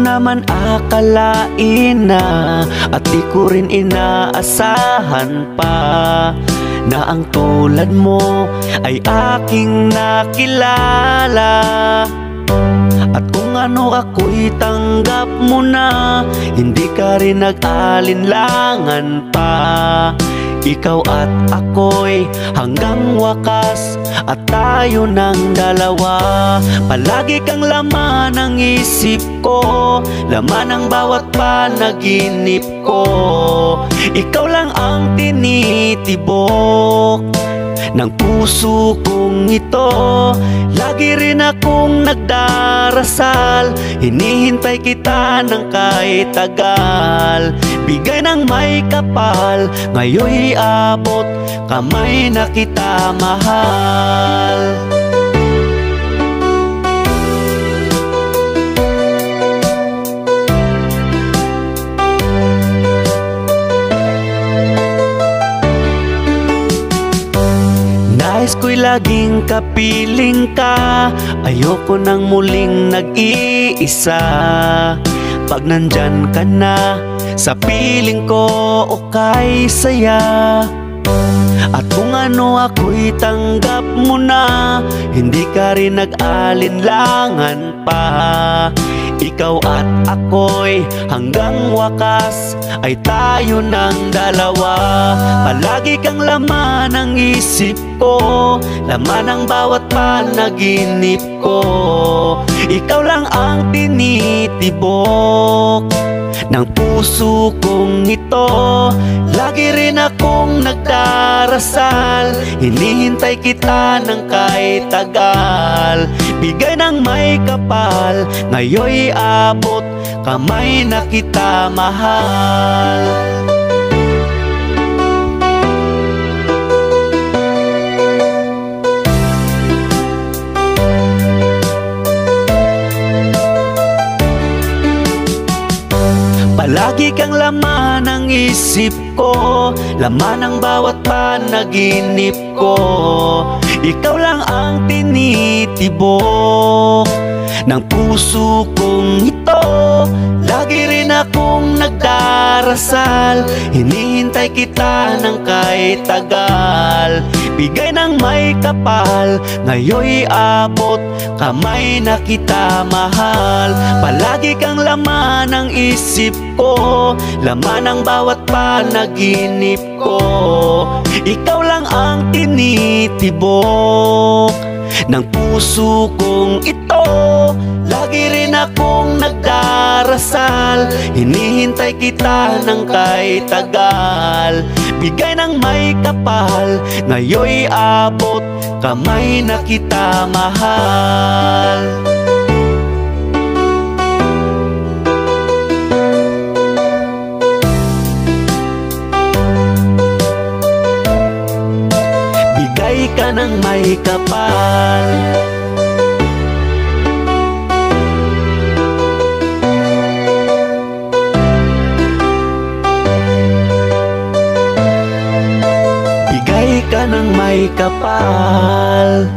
naman akalain na at di ko rin inaasahan pa na ang tulad mo ay aking nakilala. At kung ano ako'y tanggap mo na, hindi ka rin nag-alinlangan pa. Ikaw at ako'y hanggang wakas, at tayo ng dalawa. Palagi kang laman ng isip ko, laman ng bawat panaginip ko. Ikaw lang ang tinitibok ng puso kong ito. Lagi rin akong nagdarasal, hinihintay kita ng kahit tagal. Bigay ng may kapal, ngayon'y abot, kamay na kita mahal. Nais ko'y laging kapiling ka, ayoko nang muling nag-iisa. Pag nandyan ka na sa piling ko, okay saya. At kung ano ako'y tanggap mo na, hindi ka rin nag-alinlangan pa. Ikaw at ako'y hanggang wakas, ay tayo ng dalawa. Palagi kang laman ng isip ko, laman ng bawat panaginip ko. Ikaw lang ang tinitibok ng puso kong ito. Lagi rin akong nagdarasal, hinihintay kita ng kahit tagal. Bigay ng may kapal, ngayon'y abot, kamay na kita mahal. Palagi kang laman ng isip ko, laman ng bawat panaginip ko. Ikaw lang ang tinitibok ng puso kong ito. Lagi rin akong nagdarasal, hinihintay kita ng kahit tagal. Bigay ng may kapal, ngayon'y abot, kamay na kita mahal. Palagi kang laman ng isip ko, laman ng bawat panaginip ko. Ikaw lang ang tinitibok ng puso kong ito. Lagi rin akong nagdarasal, hinihintay kita ng kahit tagal. Bigay ng may kapal, ngayon'y abot, kamay na kita mahal. Bigay ka ng may kapal, bigay ka ng may kapal.